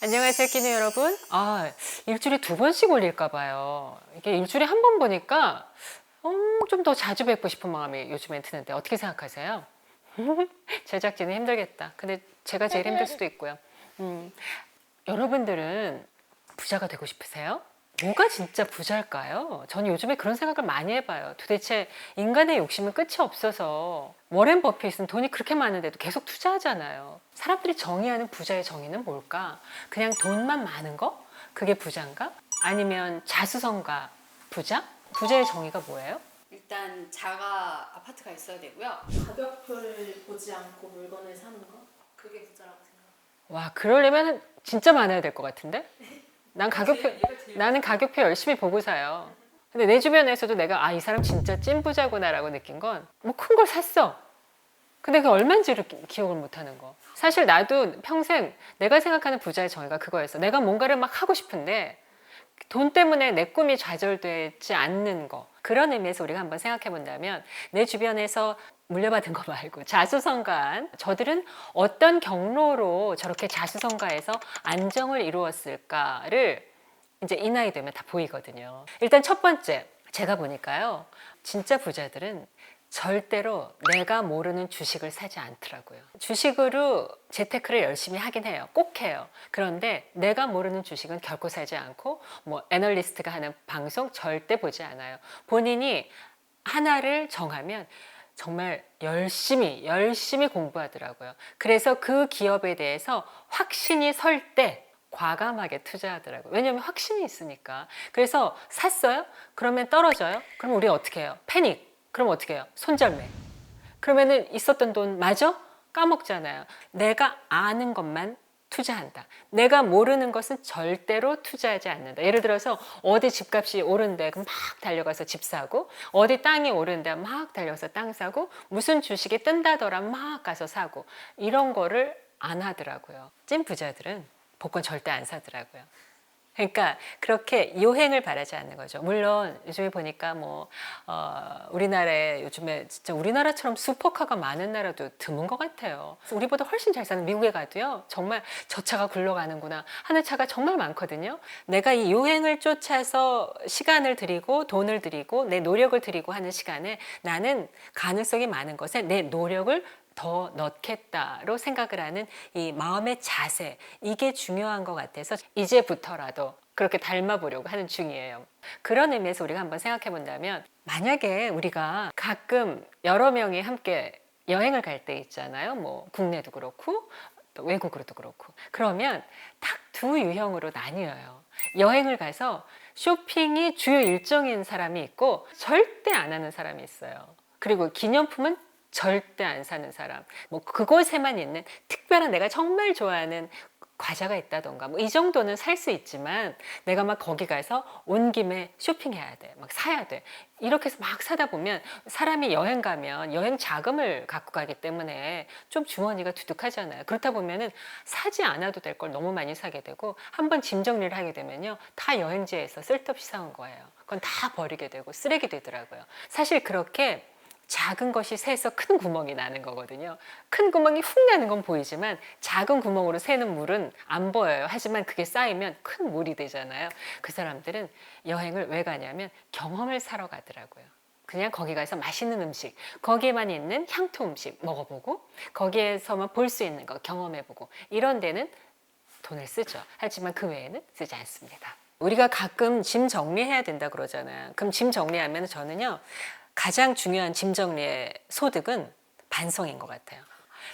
안녕하세요, 끼니 여러분. 일주일에 2번씩 올릴까 봐요. 이게 일주일에 한 번 보니까 좀 더 자주 뵙고 싶은 마음이 요즘엔 드는데 어떻게 생각하세요? 제작진은 힘들겠다. 근데 제가 제일 힘들 수도 있고요. 여러분들은 부자가 되고 싶으세요? 뭐가 진짜 부자일까요? 저는 요즘에 그런 생각을 많이 해봐요. 도대체 인간의 욕심은 끝이 없어서 워렌 버핏은 돈이 그렇게 많은데도 계속 투자하잖아요. 사람들이 정의하는 부자의 정의는 뭘까? 그냥 돈만 많은 거? 그게 부자인가? 아니면 자수성가 부자? 부자의 정의가 뭐예요? 일단 자가 아파트가 있어야 되고요. 가격표를 보지 않고 물건을 사는 거? 그게 부자라고 생각해요. 와, 그러려면 진짜 많아야 될 것 같은데? 나는 가격표 열심히 보고 사요. 근데 내 주변에서도 내가 이 사람 진짜 찐부자구나라고 느낀 건 뭐 큰 걸 샀어. 근데 그게 얼마인지를 기억을 못 하는 거. 사실 나도 평생 내가 생각하는 부자의 정의가 그거였어. 내가 뭔가를 막 하고 싶은데 돈 때문에 내 꿈이 좌절되지 않는 거. 그런 의미에서 우리가 한번 생각해 본다면 내 주변에서 물려받은 거 말고 자수성가한 저들은 어떤 경로로 저렇게 자수성가해서 안정을 이루었을까를 이제 이 나이 되면 다 보이거든요. 일단 첫 번째, 제가 보니까요. 진짜 부자들은 절대로 내가 모르는 주식을 사지 않더라고요. 주식으로 재테크를 열심히 하긴 해요. 꼭 해요. 그런데 내가 모르는 주식은 결코 사지 않고 뭐 애널리스트가 하는 방송 절대 보지 않아요. 본인이 하나를 정하면 정말 열심히 공부하더라고요. 그래서 그 기업에 대해서 확신이 설 때 과감하게 투자하더라고요. 왜냐하면 확신이 있으니까. 그래서 샀어요? 그러면 떨어져요? 그럼 우리 어떻게 해요? 패닉. 그럼 어떻게 해요? 손절매. 그러면은 있었던 돈 마저 까먹잖아요. 내가 아는 것만 투자한다. 내가 모르는 것은 절대로 투자하지 않는다. 예를 들어서 어디 집값이 오른대 그럼 막 달려가서 집 사고, 어디 땅이 오른대 막 달려가서 땅 사고, 무슨 주식이 뜬다더라 막 가서 사고, 이런 거를 안 하더라고요. 찐 부자들은 복권 절대 안 사더라고요. 그러니까 그렇게 요행을 바라지 않는 거죠. 물론 요즘에 보니까 우리나라에 요즘에 진짜 우리나라처럼 슈퍼카가 많은 나라도 드문 것 같아요. 우리보다 훨씬 잘 사는 미국에 가도요. 정말 저 차가 굴러가는구나 하는 차가 정말 많거든요. 내가 이 요행을 쫓아서 시간을 들이고 돈을 들이고 내 노력을 들이고 하는 시간에 나는 가능성이 많은 것에 내 노력을 더 넣겠다로 생각을 하는 이 마음의 자세, 이게 중요한 것 같아서 이제부터라도 그렇게 닮아보려고 하는 중이에요. 그런 의미에서 우리가 한번 생각해 본다면, 만약에 우리가 가끔 여러 명이 함께 여행을 갈 때 있잖아요. 뭐 국내도 그렇고 또 외국으로도 그렇고. 그러면 딱 두 유형으로 나뉘어요. 여행을 가서 쇼핑이 주요 일정인 사람이 있고 절대 안 하는 사람이 있어요. 그리고 기념품은 절대 안 사는 사람, 뭐 그곳에만 있는 특별한 내가 정말 좋아하는 과자가 있다던가 뭐 이 정도는 살 수 있지만 내가 막 거기 가서 온 김에 쇼핑해야 돼, 막 사야 돼. 이렇게 해서 막 사다 보면 사람이 여행 가면 여행 자금을 갖고 가기 때문에 좀 주머니가 두둑하잖아요. 그렇다 보면은 사지 않아도 될 걸 너무 많이 사게 되고, 한번 짐 정리를 하게 되면요 다 여행지에서 쓸데없이 사온 거예요. 그건 다 버리게 되고 쓰레기 되더라고요. 사실 그렇게 작은 것이 새서 큰 구멍이 나는 거거든요. 큰 구멍이 훅 나는 건 보이지만 작은 구멍으로 새는 물은 안 보여요. 하지만 그게 쌓이면 큰 물이 되잖아요. 그 사람들은 여행을 왜 가냐면 경험을 사러 가더라고요. 그냥 거기 가서 맛있는 음식, 거기에만 있는 향토 음식 먹어보고, 거기에서만 볼 수 있는 거 경험해보고, 이런 데는 돈을 쓰죠. 하지만 그 외에는 쓰지 않습니다. 우리가 가끔 짐 정리해야 된다 그러잖아요. 그럼 짐 정리하면 저는요, 가장 중요한 짐 정리의 소득은 반성인 것 같아요.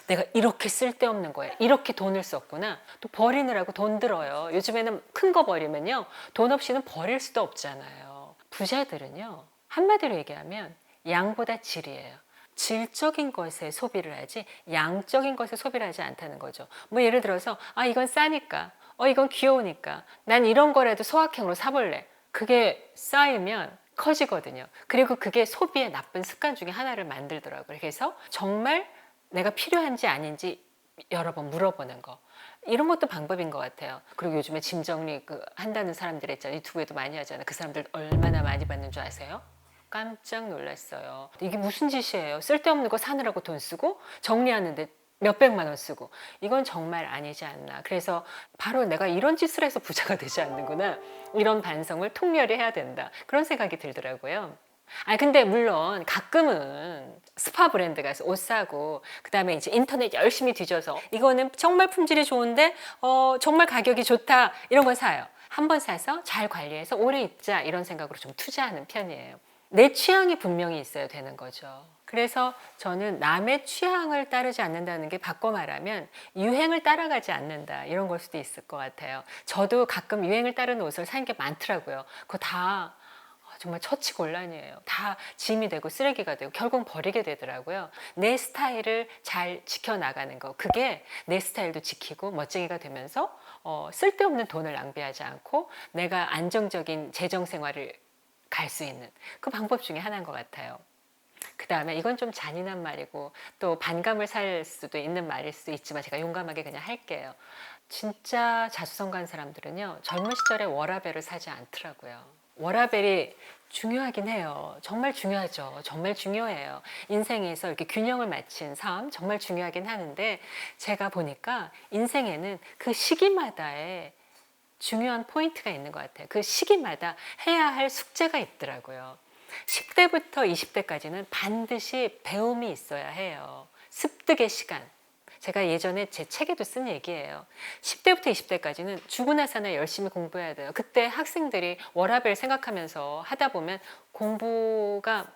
내가 이렇게 쓸데없는 거에 이렇게 돈을 썼구나. 또 버리느라고 돈 들어요. 요즘에는 큰 거 버리면요, 돈 없이는 버릴 수도 없잖아요. 부자들은요, 한마디로 얘기하면 양보다 질이에요. 질적인 것에 소비를 하지 양적인 것에 소비를 하지 않다는 거죠. 뭐 예를 들어서 이건 싸니까, 이건 귀여우니까 난 이런 거라도 소확행으로 사볼래. 그게 쌓이면 커지거든요. 그리고 그게 소비의 나쁜 습관 중에 하나를 만들더라고요. 그래서 정말 내가 필요한지 아닌지 여러 번 물어보는 거, 이런 것도 방법인 것 같아요. 그리고 요즘에 짐 정리 한다는 사람들 있잖아요. 유튜브에도 많이 하잖아요. 그 사람들 얼마나 많이 받는 줄 아세요? 깜짝 놀랐어요. 이게 무슨 짓이에요? 쓸데없는 거 사느라고 돈 쓰고 정리하는데 몇백만 원 쓰고 이건 정말 아니지 않나. 그래서 바로 내가 이런 짓을 해서 부자가 되지 않는구나. 이런 반성을 통렬히 해야 된다. 그런 생각이 들더라고요. 근데 물론 가끔은 스파 브랜드 가서 옷 사고 그다음에 이제 인터넷 열심히 뒤져서 이거는 정말 품질이 좋은데 정말 가격이 좋다 이런 건 사요. 한번 사서 잘 관리해서 오래 입자 이런 생각으로 좀 투자하는 편이에요. 내 취향이 분명히 있어야 되는 거죠. 그래서 저는 남의 취향을 따르지 않는다는 게 바꿔 말하면 유행을 따라가지 않는다 이런 걸 수도 있을 것 같아요. 저도 가끔 유행을 따르는 옷을 사는 게 많더라고요. 그거 다 정말 처치곤란이에요. 다 짐이 되고 쓰레기가 되고 결국 버리게 되더라고요. 내 스타일을 잘 지켜나가는 거, 그게 내 스타일도 지키고 멋쟁이가 되면서 쓸데없는 돈을 낭비하지 않고 내가 안정적인 재정 생활을 갈 수 있는 그 방법 중에 하나인 것 같아요. 그 다음에 이건 좀 잔인한 말이고 또 반감을 살 수도 있는 말일 수도 있지만 제가 용감하게 그냥 할게요. 진짜 자수성가한 사람들은요, 젊은 시절에 워라밸을 사지 않더라고요. 워라밸이 중요하긴 해요. 정말 중요하죠. 정말 중요해요. 인생에서 이렇게 균형을 맞춘 삶 정말 중요하긴 하는데 제가 보니까 인생에는 그 시기마다의 중요한 포인트가 있는 것 같아요. 그 시기마다 해야 할 숙제가 있더라고요. 10대부터 20대까지는 반드시 배움이 있어야 해요. 습득의 시간. 제가 예전에 제 책에도 쓴 얘기예요. 10대부터 20대까지는 죽고 나서나 열심히 공부해야 돼요. 그때 학생들이 워라밸 생각하면서 하다 보면 공부가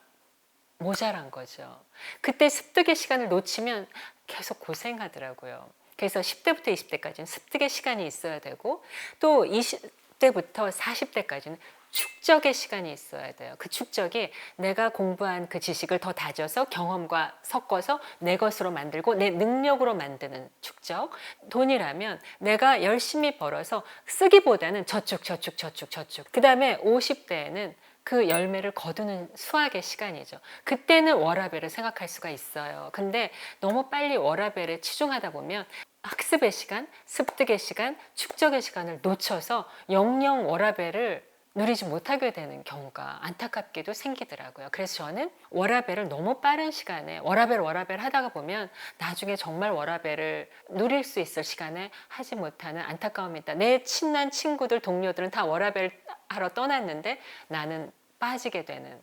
모자란 거죠. 그때 습득의 시간을 놓치면 계속 고생하더라고요. 그래서 10대부터 20대까지는 습득의 시간이 있어야 되고 또 20대부터 40대까지는 축적의 시간이 있어야 돼요. 그 축적이 내가 공부한 그 지식을 더 다져서 경험과 섞어서 내 것으로 만들고 내 능력으로 만드는 축적. 돈이라면 내가 열심히 벌어서 쓰기보다는 저축. 그 다음에 50대에는 그 열매를 거두는 수확의 시간이죠. 그때는 워라밸을 생각할 수가 있어요. 근데 너무 빨리 워라밸에 치중하다 보면 학습의 시간, 습득의 시간, 축적의 시간을 놓쳐서 영영 워라밸을 누리지 못하게 되는 경우가 안타깝게도 생기더라고요. 그래서 저는 워라밸을 너무 빠른 시간에 워라밸 하다가 보면 나중에 정말 워라밸을 누릴 수 있을 시간에 하지 못하는 안타까움이 있다. 내 친한 친구들, 동료들은 다 워라밸 하러 떠났는데 나는 빠지게 되는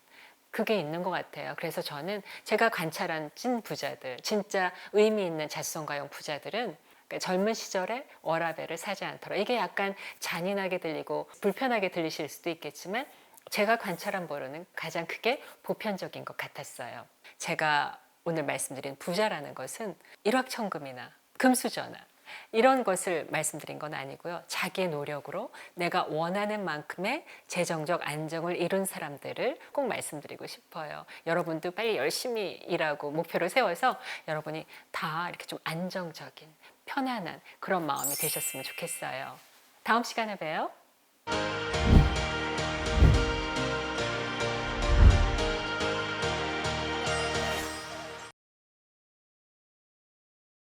그게 있는 것 같아요. 그래서 저는 제가 관찰한 찐 부자들, 진짜 의미 있는 자수성가형 부자들은 젊은 시절에 워라밸을 사지 않더라. 이게 약간 잔인하게 들리고 불편하게 들리실 수도 있겠지만 제가 관찰한 바로는 가장 크게 보편적인 것 같았어요. 제가 오늘 말씀드린 부자라는 것은 일확천금이나 금수저나 이런 것을 말씀드린 건 아니고요. 자기의 노력으로 내가 원하는 만큼의 재정적 안정을 이룬 사람들을 꼭 말씀드리고 싶어요. 여러분도 빨리 열심히 일하고 목표를 세워서 여러분이 다 이렇게 좀 안정적인 편안한 그런 마음이 되셨으면 좋겠어요. 다음 시간에 봬요.